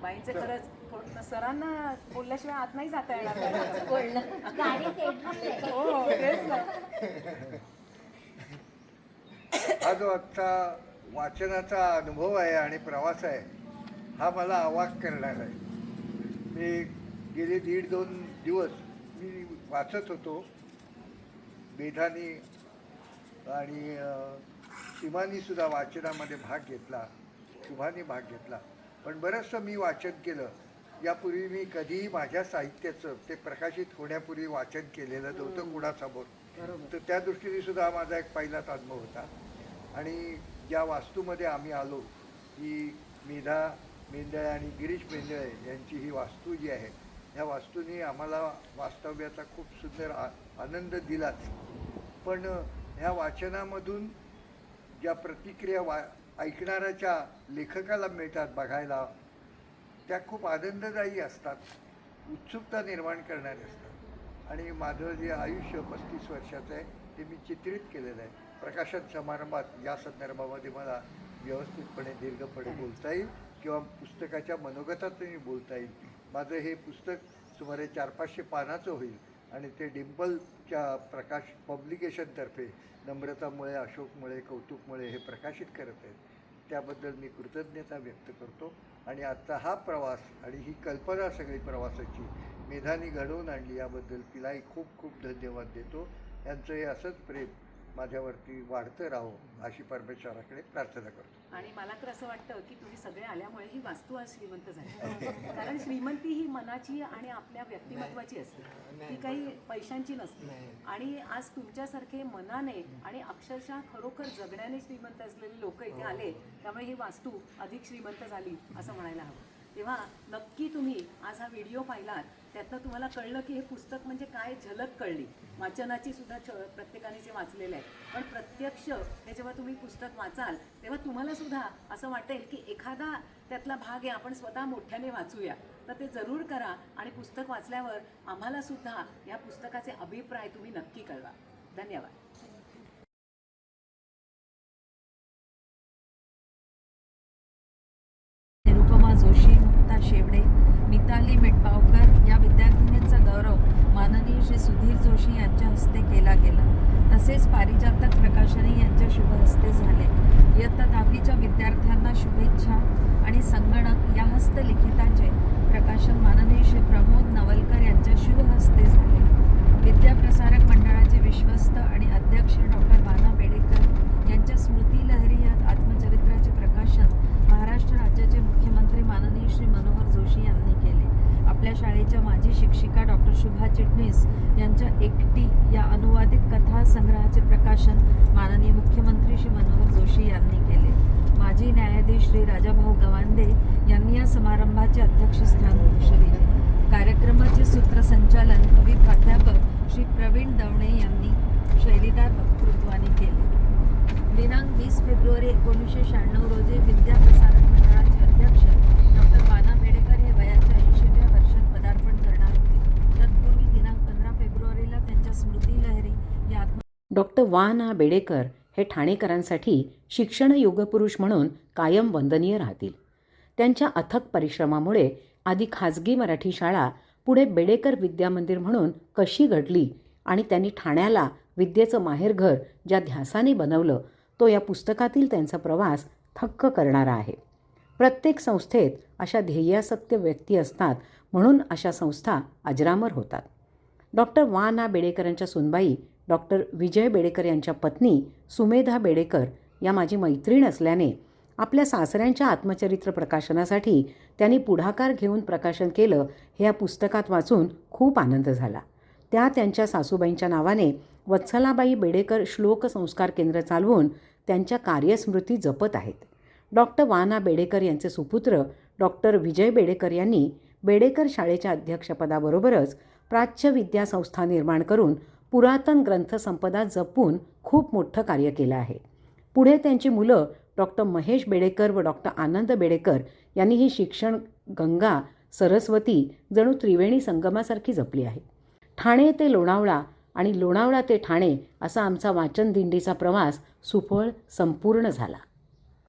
बाईंचे खरंच सरांना बोलल्याशिवाय आत नाही जाता येणार. बोलणं गाडी हो तेच ना. हा जो आजचा वाचनाचा अनुभव आहे आणि प्रवास आहे हा मला अवाक करणार आहे. मी गेले 1.5-2 दिवस मी वाचत होतो. मेधानी आणि सीमानीसुद्धा वाचनामध्ये भाग घेतला, शुभाने भाग घेतला. पण बरंचसं मी वाचन केलं. यापूर्वी मी कधीही माझ्या साहित्याचं ते प्रकाशित होण्यापूर्वी वाचन केलेलं नव्हतं कुणासमोर. तर त्या दृष्टीने सुद्धा माझा एक पहिलाच अनुभव होता. आणि ज्या वास्तूमध्ये आम्ही आलो ही मेधा मेंदळे आणि गिरीश मेंदळे यांची ही वास्तू जी आहे ह्या वास्तूने आम्हाला वास्तव्याचा खूप सुंदर आनंद दिलाच. पण ह्या वाचनामधून ज्या प्रतिक्रिया ऐकणाऱ्याच्या लेखकाला मिळतात बघायला त्या खूप आनंददायी असतात, उत्सुकता निर्माण करणारे असतात. आणि माझं जे आयुष्य 35 वर्षाचं आहे ते मी चित्रित केलेलं आहे. प्रकाशन समारंभात या संदर्भामध्ये मला व्यवस्थितपणे दीर्घपणे बोलता येईल किंवा पुस्तकाच्या मनोगतातही बोलता येईल. माझं हे पुस्तक सुमारे 400-500 पानाचं होईल आणि ते डिंपलच्या प्रकाश पब्लिकेशनतर्फे नम्रतामुळे, अशोकमुळे, कौतुकमुळे हे प्रकाशित करत आहेत. त्याबद्दल मी कृतज्ञता व्यक्त करतो. आणि आजचा हा प्रवास आणि ही कल्पना सगळी प्रवासाची मेधानी घडवून आणली याबद्दल तिलाही खूप खूप धन्यवाद देतो. यांचं हे असंच प्रेम माझ्यावरती वाढतं राहो अशी परमेश्वराकडे प्रार्थना करतो. आणि मला तर असं वाटतं की तुम्ही सगळे आल्यामुळे ही वास्तू आज श्रीमंत झाली. कारण श्रीमंती ही मनाची आणि आपल्या व्यक्तिमत्वाची असते, ती काही पैशांची नसते. आणि आज तुमच्यासारखे मनाने आणि अक्षरशः खरोखर जगण्याने श्रीमंत असलेले लोक इथे आले, त्यामुळे ही वास्तू अधिक श्रीमंत झाली असं म्हणायला हवं. तेव्हा नक्की तुम्ही आज हा व्हिडिओ पाहिलात, त्यातनं तुम्हाला कळलं की हे पुस्तक म्हणजे काय, झलक कळली. वाचनाची सुद्धा प्रत्येकाने जे वाचलेलं आहे, पण प्रत्यक्ष हे जेव्हा तुम्ही पुस्तक वाचाल तेव्हा तुम्हाला सुद्धा असं वाटेल की एखादा त्यातला भाग आहे आपण स्वतः मोठ्याने वाचूया. तर ते जरूर करा. आणि पुस्तक वाचल्यावर आम्हाला सुद्धा या पुस्तकाचे अभिप्राय तुम्ही नक्की कळवा. धन्यवाद. निरुपमा जोशी, मुक्ता शेवडे, मिताली मेटपावकर या विद्यार्थिनींचा गौरव माननीय श्री सुधीर जोशी यांच्या हस्ते केला गेला. तसेच पारिजातक प्रकाशने यांच्या शुभ हस्ते झाले. इयत्ता 10वीच्या विद्यार्थ्यांना शुभेच्छा. आणि संगणक या हस्तलिखिताचे प्रकाशन माननीय श्री प्रमोद नवलकर यांच्या शुभ हस्ते झाले. विद्याप्रसारक मंडळाचे विश्वस्त आणि अध्यक्ष डॉक्टर वाना बेडेकर यांच्या स्मृती लहरी या आत्मचरित्राचे प्रकाशन महाराष्ट्र राज्याचे मुख्यमंत्री माननीय श्री मनोहर जोशी यांनी केले. आपल्या शाळेच्या माजी शिक्षिका डॉक्टर शुभा चिटणीस यांच्या एकटी या अनुवादित कथा संग्रहाचे प्रकाशन माननीय मुख्यमंत्री श्री मनोहर जोशी यांनी केले. माजी न्यायाधीश श्री राजाभाऊ गवांदे यांनी या समारंभाचे अध्यक्षस्थान भूषविले. कार्यक्रमाचे सूत्रसंचालन कवी प्राध्यापक श्री प्रवीण दवणे यांनी शैलीदार वक्तृत्वाने केले. दिनांक 20 फेब्रुवारी 1996 रोजी विद्याप्रसारक मंडळाचे अध्यक्ष डॉक्टर वाना बेडेकर हे वयाच्या 80व्या वर्षात पदार्पण करणार होते. तत्पूर्वी दिनांक 15 फेब्रुवारीला त्यांच्या स्मृती लहरी या डॉक्टर वाना बेडेकर हे ठाणेकरांसाठी शिक्षण युगपुरुष म्हणून कायम वंदनीय राहतील. त्यांच्या अथक परिश्रमामुळे आधी खाजगी मराठी शाळा पुढे बेडेकर विद्यामंदिर म्हणून कशी घडली आणि त्यांनी ठाण्याला विद्येचं माहेरघर ज्या ध्यासाने बनवलं तो या पुस्तकातील त्यांचा प्रवास थक्क करणारा आहे. प्रत्येक संस्थेत अशा ध्येयासक्त व्यक्ती असतात, म्हणून अशा संस्था अजरामर होतात. डॉक्टर वाना बेडेकरांच्या सुनबाई डॉक्टर विजय बेडेकर यांच्या पत्नी सुमेधा बेडेकर या माझी मैत्रीण असल्याने आपल्या सासऱ्यांच्या आत्मचरित्र प्रकाशनासाठी त्यांनी पुढाकार घेऊन प्रकाशन केलं हे या पुस्तकात वाचून खूप आनंद झाला. त्या त्यांच्या सासूबाईंच्या नावाने वत्सलाबाई बेडेकर श्लोक संस्कार केंद्र चालवून त्यांच्या कार्यस्मृती जपत आहेत. डॉक्टर वाना बेडेकर यांचे सुपुत्र डॉक्टर विजय बेडेकर यांनी बेडेकर शाळेच्या अध्यक्षपदाबरोबरच प्राच्य विद्या संस्था निर्माण करून पुरातन ग्रंथसंपदा जपून खूप मोठं कार्य केलं आहे. पुढे त्यांची मुलं डॉक्टर महेश बेडेकर व डॉक्टर आनंद बेडेकर यांनी ही शिक्षण गंगा सरस्वती जणू त्रिवेणी संगमासारखी जपली आहे. ठाणे ते लोणावळा आणि लोणावळा ते ठाणे असा आमचा वाचन दिंडीचा प्रवास सुफळ संपूर्ण झाला.